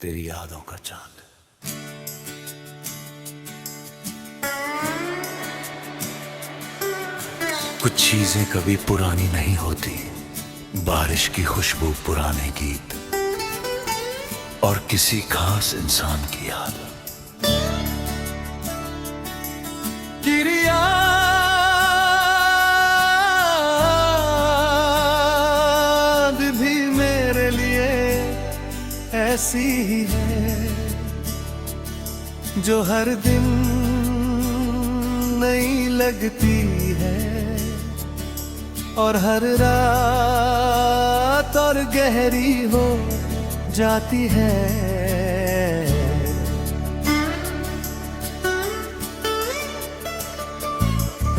तेरी यादों का चांद। कुछ चीजें कभी पुरानी नहीं होती, बारिश की खुशबू, पुराने गीत और किसी खास इंसान की याद। तेरी याद भी मेरे लिए ऐसी ही है जो हर दिन नई लगती है और हर रात और गहरी हो जाती है।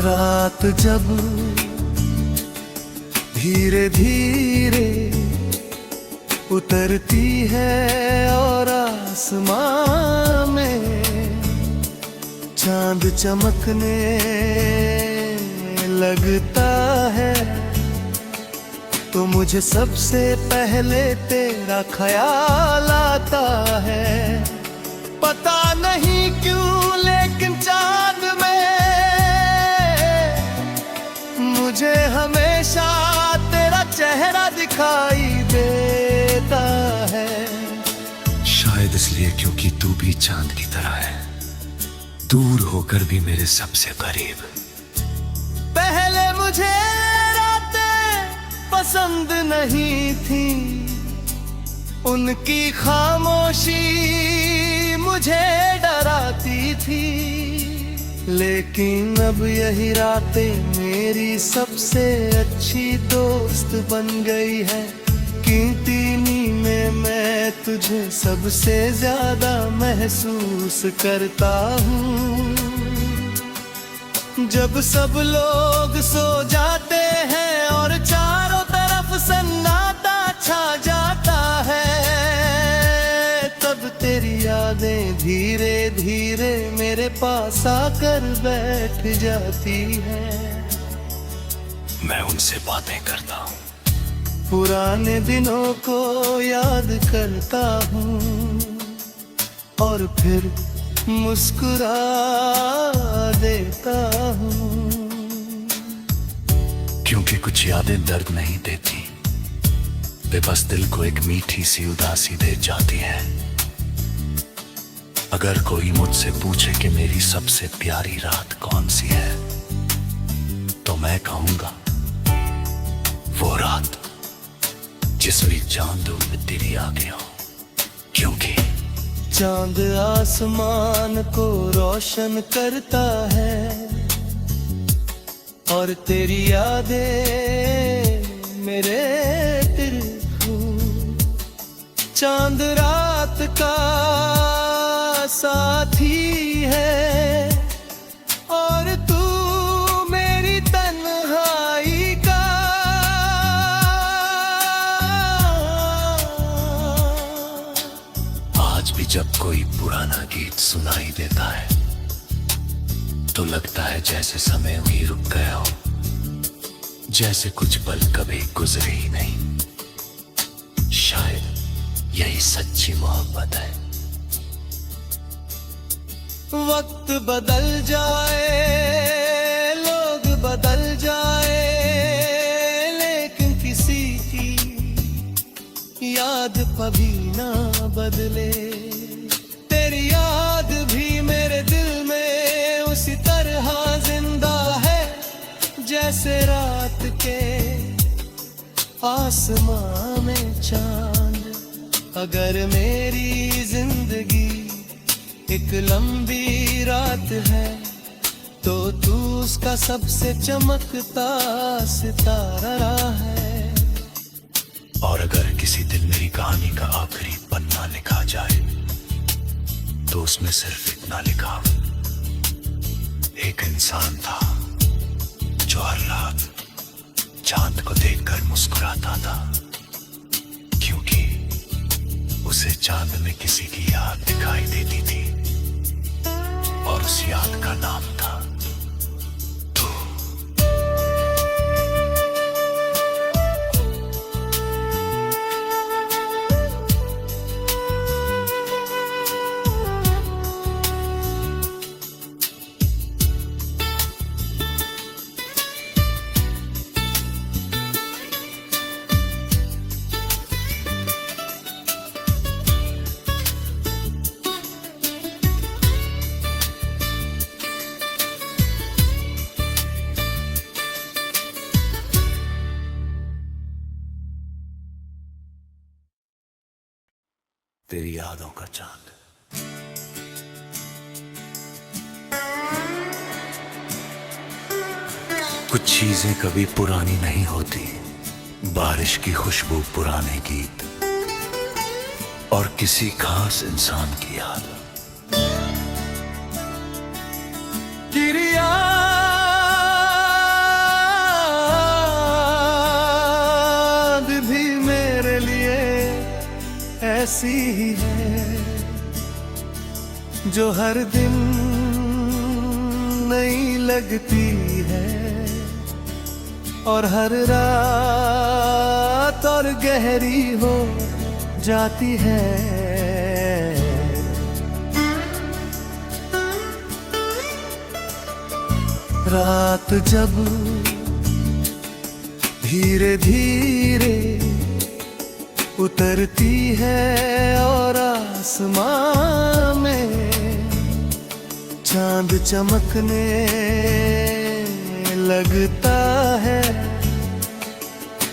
रात जब धीरे धीरे उतरती है और आसमां में चांद चमकने लगता है, तो मुझे सबसे पहले तेरा ख्याल आता है। पता नहीं क्यों लेकिन चांद में मुझे हमेशा तेरा चेहरा दिखाई देता है। शायद इसलिए क्योंकि तू भी चांद की तरह है, दूर होकर भी मेरे सबसे करीब। पहले मुझे रातें पसंद नहीं थी, उनकी खामोशी मुझे डराती थी, लेकिन अब यही रातें मेरी सबसे अच्छी दोस्त बन गई है। कीर्तिनी में मैं तुझे सबसे ज्यादा महसूस करता हूँ। जब सब लोग सो जाते हैं और चारों तरफ सन्नाटा छा जाता है, तब तेरी यादें धीरे धीरे मेरे पास आकर बैठ जाती है। मैं उनसे बातें करता हूँ, पुराने दिनों को याद करता हूँ और फिर मुस्कुरा देता हूँ। क्योंकि कुछ यादें दर्द नहीं देती, वे बस दिल को एक मीठी सी उदासी दे जाती हैं। अगर कोई मुझसे पूछे कि मेरी सबसे प्यारी रात कौन सी है, तो मैं कहूँगा वो रात जिसमें चांद में तेरी आगे हो। क्योंकि चांद आसमान को रोशन करता है और तेरी यादें मेरे तिरछू। चांद रात का साथी है और तू मेरी तन्हाई का। आज भी जब कोई पुराना गीत सुनाई देता है तो लगता है जैसे समय भी रुक गया हो, जैसे कुछ पल कभी गुजरे ही नहीं। शायद यही सच्ची मोहब्बत है। वक्त बदल जाए, लोग बदल जाए, लेकिन किसी की याद कभी ना बदले। तेरी याद भी मेरे दिल में उसी तरह जिंदा है जैसे रात के आसमां में चांद। अगर मेरी जिंदगी एक लंबी रात है तो तू उसका सबसे चमकता सितारा है। और अगर किसी दिन मेरी कहानी का आखिरी पन्ना लिखा जाए तो उसमें सिर्फ इतना लिखा, एक इंसान था जो हर रात चांद को देखकर मुस्कुराता था, क्योंकि उसे चांद में किसी की याद दिखाई देती थी और उस याद का नाम था तू। तेरी यादों का चांद। कुछ चीजें कभी पुरानी नहीं होती, बारिश की खुशबू, पुराने गीत और किसी खास इंसान की याद। तेरी याद भी मेरे लिए ऐसी ही है, जो हर दिन नई लगती है और हर रात और गहरी हो जाती है। रात जब धीरे धीरे उतरती है और आसमां में चांद चमकने लगता है,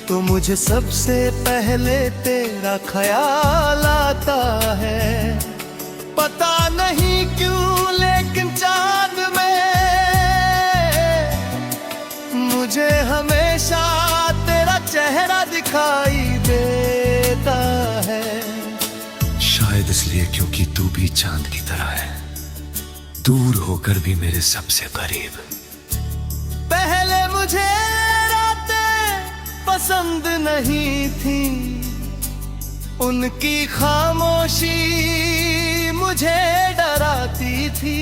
तो मुझे सबसे पहले तेरा ख्याल आता है। पता नहीं क्यों लेकिन चांद में मुझे हमेशा तेरा चेहरा दिखाई देता है। शायद इसलिए क्योंकि तू भी चांद की तरह है, दूर होकर भी मेरे सबसे करीब। पहले मुझे रातें पसंद नहीं थी, उनकी खामोशी मुझे डराती थी,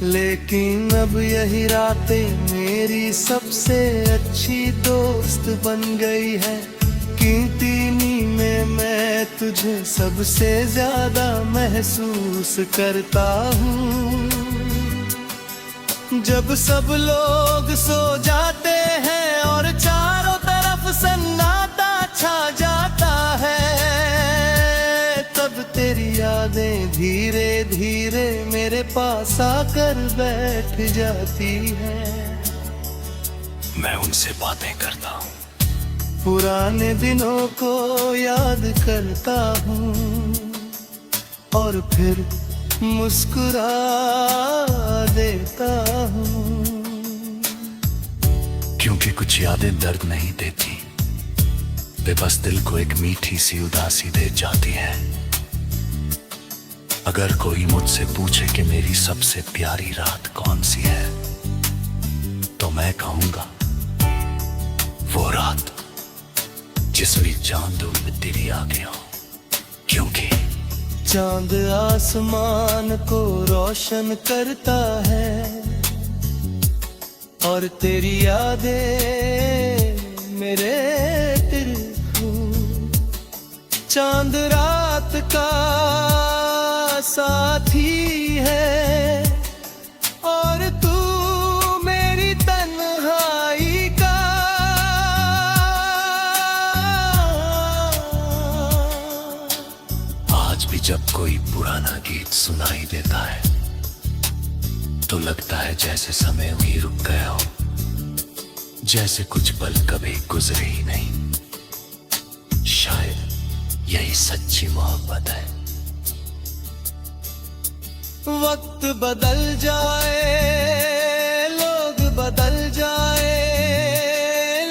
लेकिन अब यही रातें मेरी सबसे अच्छी दोस्त बन गई है। कीर्तिनी में मैं तुझे सबसे ज्यादा महसूस करता हूँ। जब सब लोग सो जाते हैं और चारों तरफ सन्नाटा छा जाता है, तब तेरी यादें धीरे धीरे मेरे पास आकर बैठ जाती है। मैं उनसे बातें करता हूँ, पुराने दिनों को याद करता हूँ और फिर मुस्कुरा देता हूँ। क्योंकि कुछ यादें दर्द नहीं देती, वे बस दिल को एक मीठी सी उदासी दे जाती हैं। अगर कोई मुझसे पूछे कि मेरी सबसे प्यारी रात कौन सी है, तो मैं कहूंगा वो रात जिसमें चांद में तेरी आगे हो। क्योंकि चांद आसमान को रोशन करता है और तेरी यादें मेरे तिरछू। चांद रात का साथी है और तू मेरी तन्हाई का। आज भी जब कोई पुराना गीत सुनाई देता है, तो लगता है जैसे समय भी रुक गया हो, जैसे कुछ पल कभी गुजरे ही नहीं। शायद यही सच्ची मोहब्बत है। वक्त बदल जाए, लोग बदल जाए,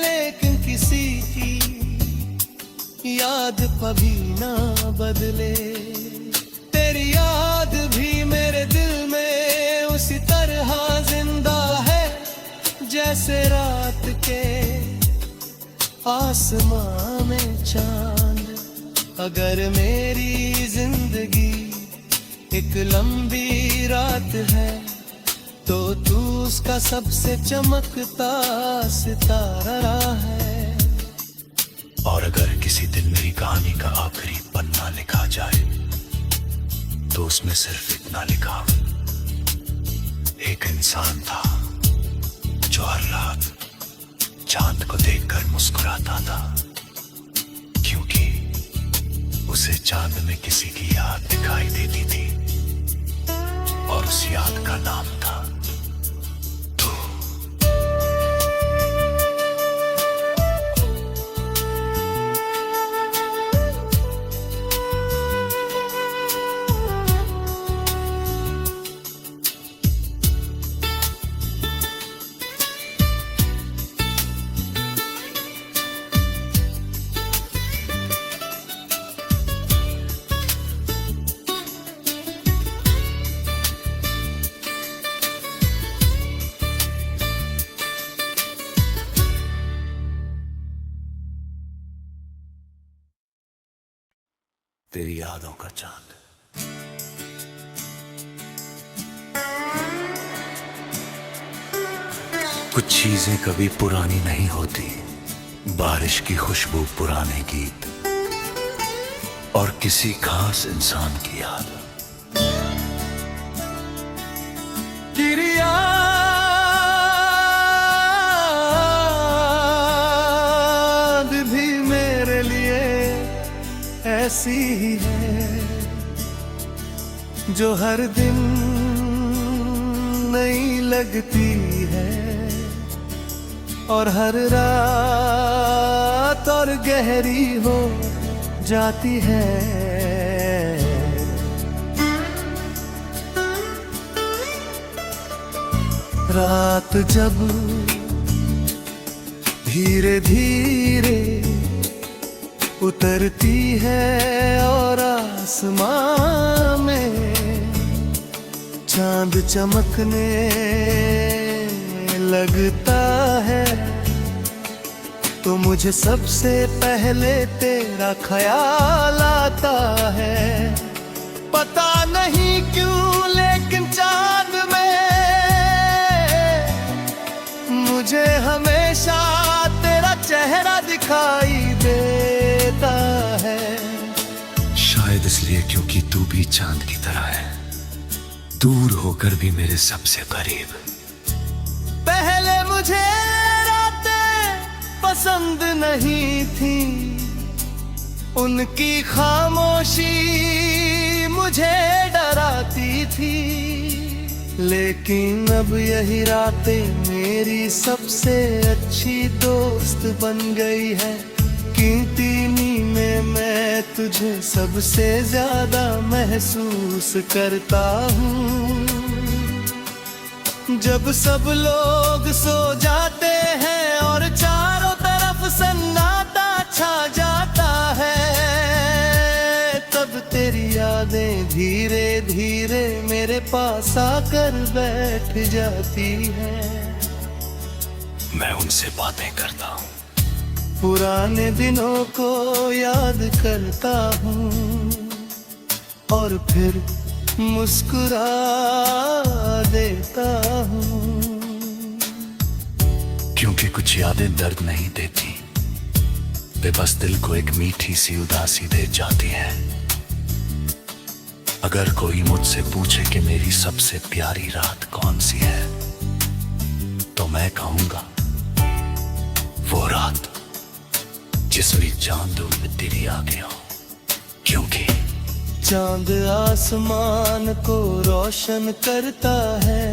लेकिन किसी की याद कभी ना बदले। तेरी याद भी मेरे दिल में उसी तरह जिंदा है, जैसे रात के आसमां में चांद। अगर मेरी जिंदगी एक लंबी रात है, तो तू उसका सबसे चमकता सितारा है। और अगर किसी दिन मेरी कहानी का आखिरी पन्ना लिखा जाए, तो उसमें सिर्फ इतना लिखा, एक इंसान था जो हर रात चांद को देखकर मुस्कुराता था, क्योंकि उसे चांद में किसी की याद दिखाई देती थी और उस याद का नाम था तू। तेरी यादों का चांद। कुछ चीजें कभी पुरानी नहीं होती, बारिश की खुशबू, पुराने गीत और किसी खास इंसान की याद। तेरी याद भी मेरे लिए ऐसी ही है जो हर दिन नई लगती है और हर रात और गहरी हो जाती है। रात जब धीरे धीरे उतरती है और आसमां में चांद चमकने लगता है, तो मुझे सबसे पहले तेरा ख्याल आता है। पता नहीं क्यों लेकिन चांद में मुझे हमेशा तेरा चेहरा दिखाई देता है। शायद इसलिए क्योंकि तू भी चांद की तरह है, दूर होकर भी मेरे सबसे करीब। पहले मुझे रातें पसंद नहीं थी, उनकी खामोशी मुझे डराती थी, लेकिन अब यही रातें मेरी सबसे अच्छी दोस्त बन गई है। कीर्तिनी में मैं तुझे सबसे ज्यादा महसूस करता हूँ। जब सब लोग सो जाते हैं और चारों तरफ सन्नाटा छा जाता है, तब तेरी यादें धीरे धीरे मेरे पास आकर बैठ जाती है। मैं उनसे बातें करता हूँ, पुराने दिनों को याद करता हूँ और फिर मुस्कुरा देता हूँ। क्योंकि कुछ यादें दर्द नहीं देती, वे बस दिल को एक मीठी सी उदासी दे जाती हैं। अगर कोई मुझसे पूछे कि मेरी सबसे प्यारी रात कौन सी है, तो मैं कहूंगा वो रात जिसमें चांद में तेरी आगे हो। क्योंकि चांद आसमान को रोशन करता है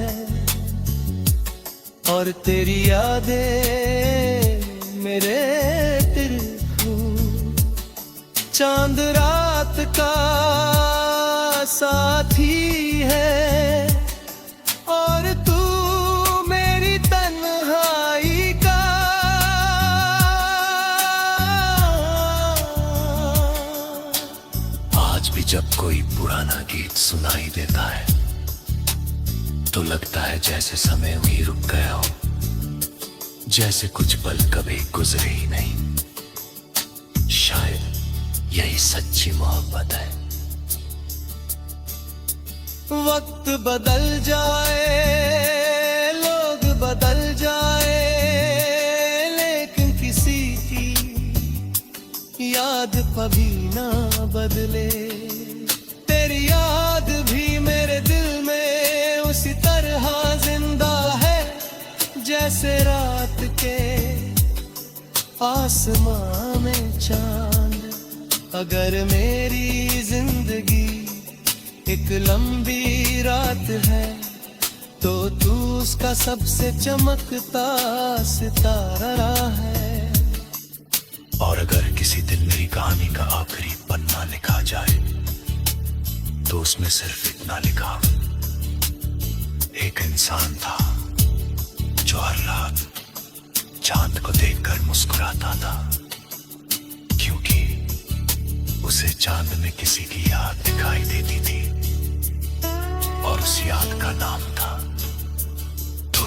और तेरी यादें मेरे तिरछू। चांद रात का साथी है और तू मेरी तन्हाई का। आज भी जब कोई पुराना गीत सुनाई देता है तो लगता है जैसे समय वहीं रुक गया हो, जैसे कुछ पल कभी गुजरे ही नहीं। शायद यही सच्ची मोहब्बत है। वक्त बदल जाए, लोग बदल जाए, लेकिन किसी की याद कभी ना बदले। तेरी याद भी मेरे दिल में उसी तरह जिंदा है जैसे रात के आसमां में चांद। अगर मेरी जिंदगी एक लंबी रात है तो तू उसका सबसे चमकता सितारा है। और अगर किसी दिन मेरी कहानी का आखिरी पन्ना लिखा जाए तो उसमें सिर्फ इतना लिखा, एक इंसान था जो हर रात चांद को देखकर मुस्कुराता था, क्योंकि उसे चांद में किसी की याद दिखाई देती थी और उस याद का नाम था तू।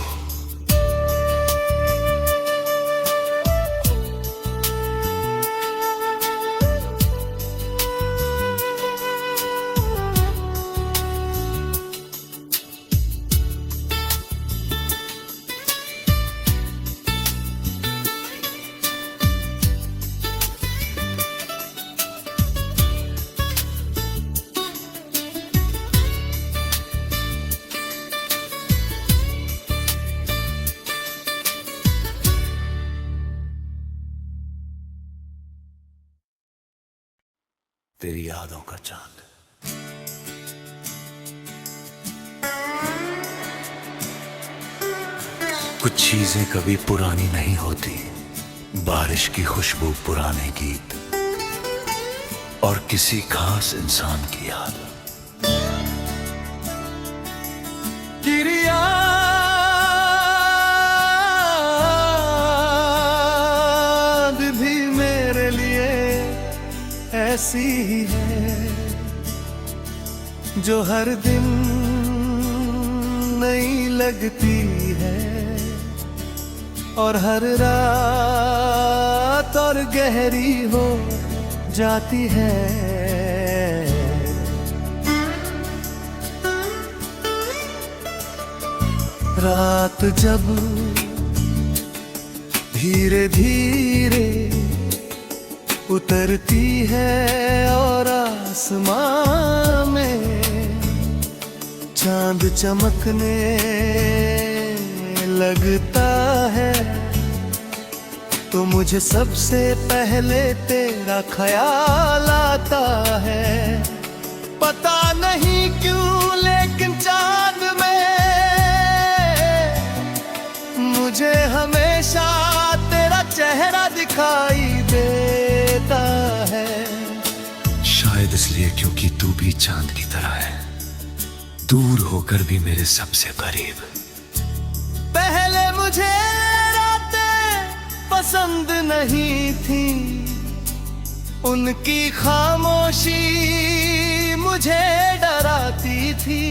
तेरी यादों का चांद। कुछ चीजें कभी पुरानी नहीं होती, बारिश की खुशबू, पुराने गीत और किसी खास इंसान की याद। तेरी याद भी मेरे लिए ऐसी ही है, जो हर दिन नई लगती है और हर रात और गहरी हो जाती है। रात जब धीरे धीरे उतरती है और आसमां में चांद चमकने लगता है, तो मुझे सबसे पहले तेरा ख्याल आता है। पता नहीं क्यों लेकिन चांद में मुझे हमेशा तेरा चेहरा दिखाई देता है। शायद इसलिए क्योंकि तू भी चांद की तरह है, दूर होकर भी मेरे सबसे करीब। पहले मुझे रातें पसंद नहीं थी, उनकी खामोशी मुझे डराती थी,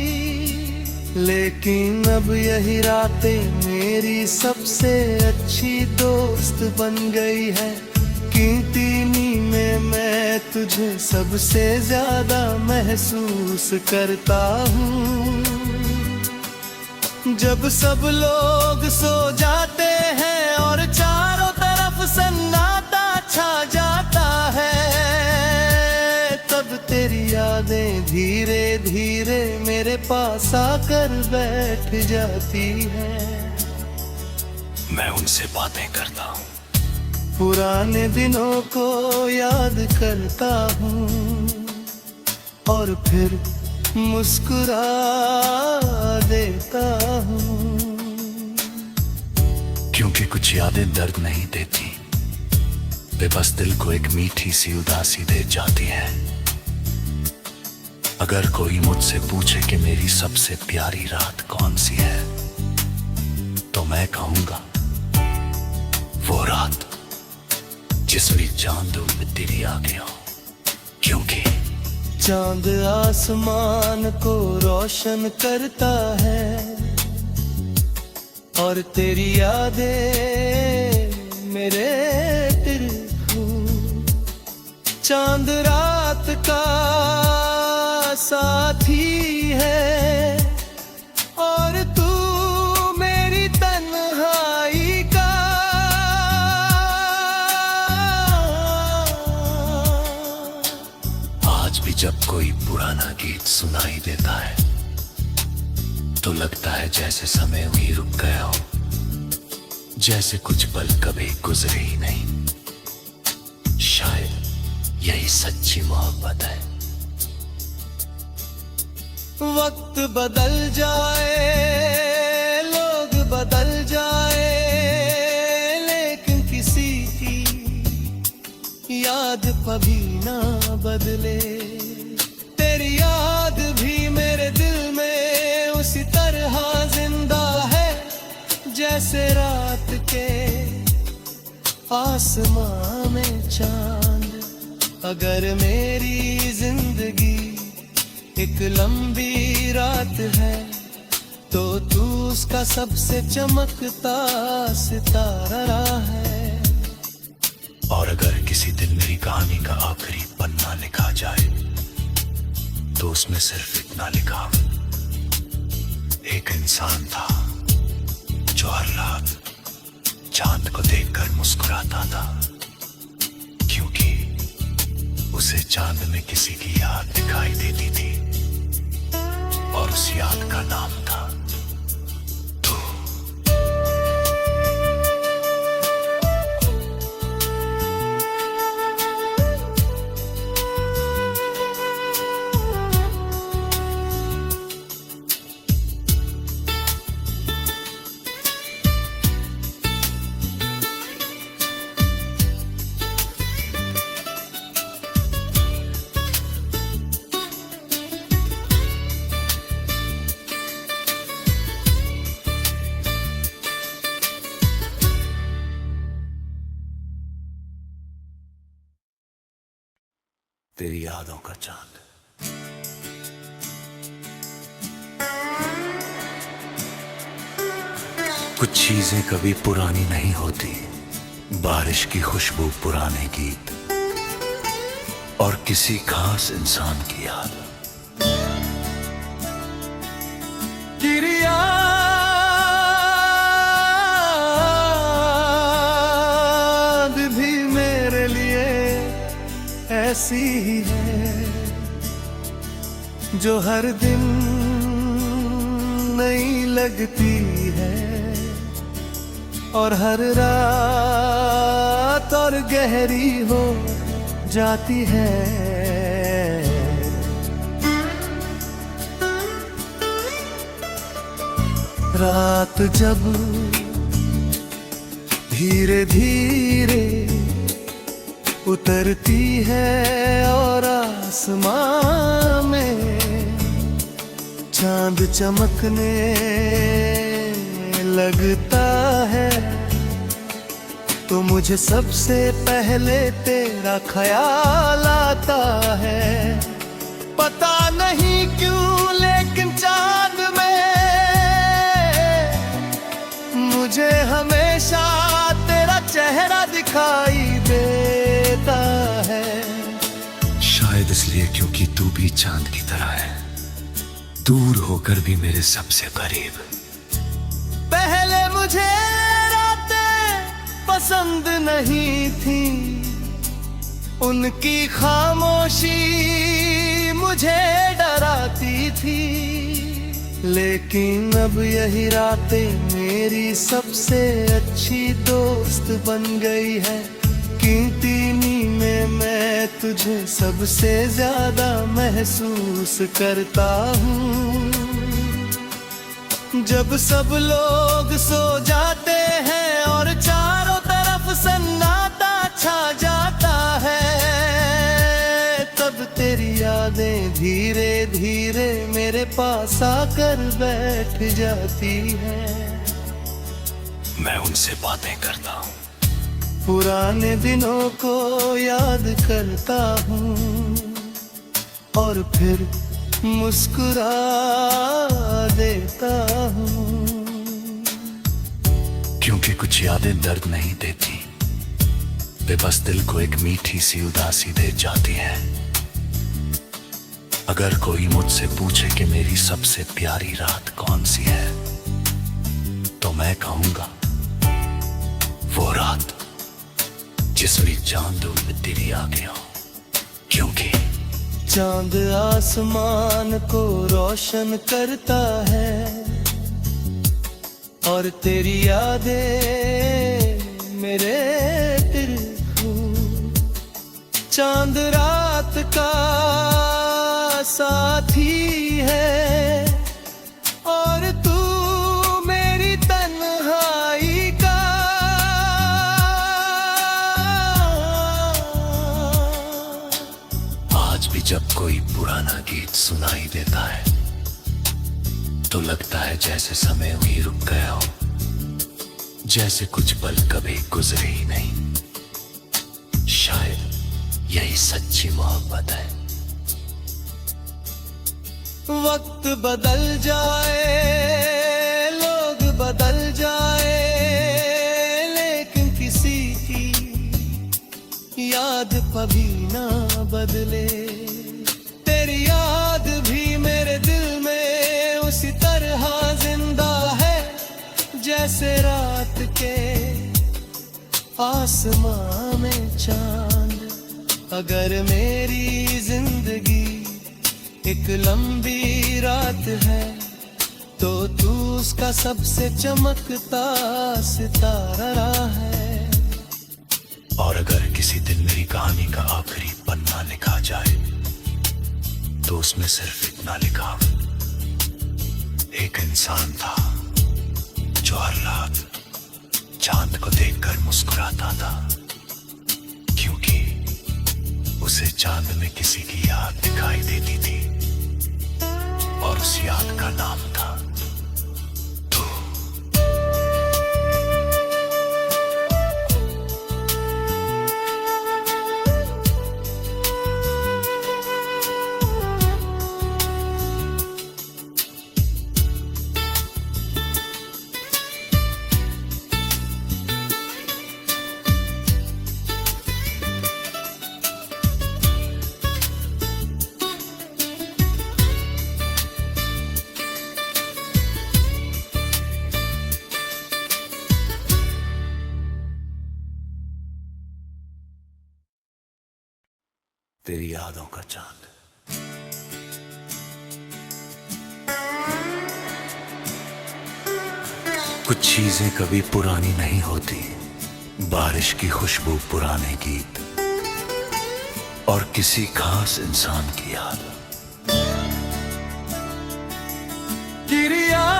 लेकिन अब यही रातें मेरी सबसे अच्छी दोस्त बन गई है। कीर्तिनी में मैं तुझे सबसे ज्यादा महसूस करता हूँ। जब सब लोग सो जाते हैं और चारों तरफ सन्नाटा छा जाता है, तब तेरी यादें धीरे धीरे मेरे पास आकर बैठ जाती है। मैं उनसे बातें करता हूँ, पुराने दिनों को याद करता हूँ और फिर मुस्कुरा देता हूँ। क्योंकि कुछ यादें दर्द नहीं देती, वे बस दिल को एक मीठी सी उदासी दे जाती हैं। अगर कोई मुझसे पूछे कि मेरी सबसे प्यारी रात कौन सी है, तो मैं कहूंगा वो रात जिसमें चांद में तेरी आ गया। क्योंकि चांद आसमान को रोशन करता है और तेरी यादें मेरे तिरछू। चांद रात का साथी है और तू मेरी तन्हाई का। आज भी जब कोई पुराना गीत सुनाई देता है तो लगता है जैसे समय वही रुक गया हो, जैसे कुछ पल कभी गुजरे ही नहीं। शायद यही सच्ची मोहब्बत है। वक्त बदल जाए, लोग बदल जाए, लेकिन किसी की याद कभी ना बदले। तेरी याद भी मेरे दिल में उसी तरह जिंदा है, जैसे रात के आसमां में चांद। अगर मेरी जिंदगी एक लंबी रात है, तो तू उसका सबसे चमकता सितारा है। और अगर किसी दिन मेरी कहानी का आखिरी पन्ना लिखा जाए, तो उसमें सिर्फ इतना लिखा, एक इंसान था जो हर रात चांद को देखकर मुस्कुराता था, क्योंकि उसे चांद में किसी की याद दिखाई देती थी और उस याद का नाम था तू। तेरी यादों का चांद। कुछ चीजें कभी पुरानी नहीं होती, बारिश की खुशबू, पुराने गीत और किसी खास इंसान की याद। तेरी याद भी मेरे लिए ऐसी ही है, जो हर दिन नई लगती है और हर रात और गहरी हो जाती है। रात जब धीरे धीरे उतरती है और आसमां में चांद चमकने लगता है, तो मुझे सबसे पहले तेरा ख्याल आता है। पता नहीं क्यों लेकिन चांद में मुझे हमेशा तेरा चेहरा दिखाई देता है। शायद इसलिए क्योंकि तू भी चांद की तरह है, दूर होकर भी मेरे सबसे करीब। पहले मुझे रातें पसंद नहीं थी, उनकी खामोशी मुझे डराती थी, लेकिन अब यही रातें मेरी सबसे अच्छी दोस्त बन गई है। कीर्तिनी में मैं तुझे सबसे ज्यादा महसूस करता हूँ। जब सब लोग सो जाते हैं और चारों तरफ सन्नाटा छा जाता है, तब तेरी यादें धीरे धीरे मेरे पास आकर बैठ जाती है। मैं उनसे बातें करता हूँ, पुराने दिनों को याद करता हूँ और फिर मुस्कुरा देता हूँ। क्योंकि कुछ यादें दर्द नहीं देती, वे बस दिल को एक मीठी सी उदासी दे जाती हैं। अगर कोई मुझसे पूछे कि मेरी सबसे प्यारी रात कौन सी है, तो मैं कहूंगा वो रात जिसमें चांद में तेरी आ गया। क्योंकि चांद आसमान को रोशन करता है और तेरी यादें मेरे तिरखू। चांद रात का साथी है और तू मेरी तन्हाई का। आज भी जब कोई पुराना गीत सुनाई देता है, तो लगता है जैसे समय वहीं रुक गया हो, जैसे कुछ पल कभी गुजरे ही नहीं। शायद यही सच्ची मोहब्बत है। वक्त बदल जाए, लोग बदल जाए, लेकिन किसी की याद कभी ना बदले। तेरी याद भी मेरे दिल में उसी तरह जिंदा है, जैसे रात के आसमां में चांद। अगर मेरी जिंदगी एक लंबी रात है, तो तू उसका सबसे चमकता सितारा है। और अगर किसी दिन मेरी कहानी का आखिरी पन्ना लिखा जाए, तो उसमें सिर्फ इतना लिखा, एक इंसान था जो हर रात चांद को देखकर मुस्कुराता था, क्योंकि उसे चांद में किसी की याद दिखाई देती थी और उस याद का नाम था तू। तेरी यादों का चांद। कुछ चीजें कभी पुरानी नहीं होती, बारिश की खुशबू, पुराने गीत और किसी खास इंसान की याद। तेरी याद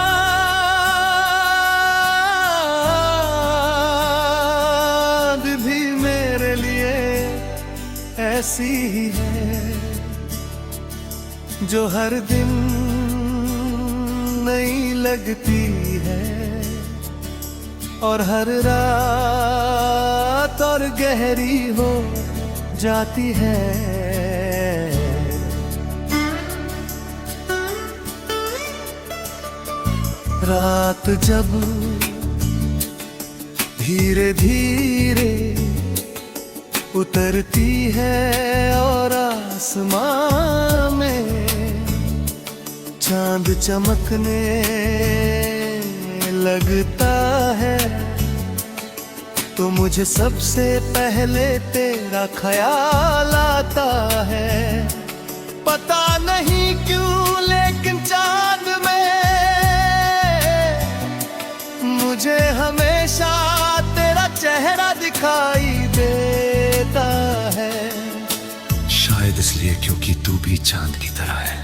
भी मेरे लिए ऐसी ही है, जो हर दिन नई लगती है और हर रात और गहरी हो जाती है। रात जब धीरे धीरे उतरती है और आसमां में चांद चमकने लगता है, तो मुझे सबसे पहले तेरा ख्याल आता है। पता नहीं क्यों लेकिन चांद में मुझे हमेशा तेरा चेहरा दिखाई देता है। शायद इसलिए क्योंकि तू भी चांद की तरह है,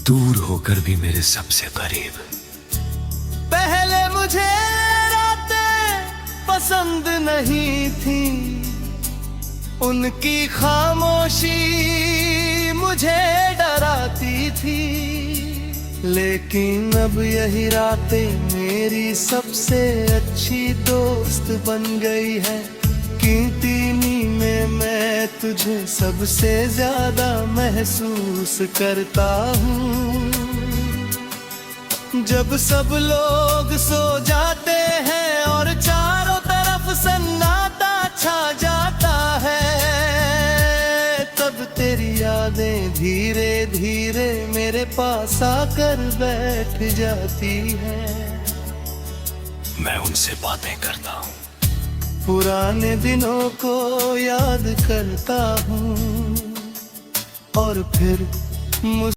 दूर होकर भी मेरे सबसे करीब। पहले मुझे रातें पसंद नहीं थी, उनकी खामोशी मुझे डराती थी, लेकिन अब यही रातें मेरी सबसे अच्छी दोस्त बन गई है। कीर्तिनी में मैं तुझे सबसे ज्यादा महसूस करता हूँ। जब सब लोग सो जाते हैं और चारों तरफ सन्नाटा छा जाता है, तब तेरी यादें धीरे धीरे मेरे पास आकर बैठ जाती है। मैं उनसे बातें करता हूँ, पुराने दिनों को याद करता हूँ और फिर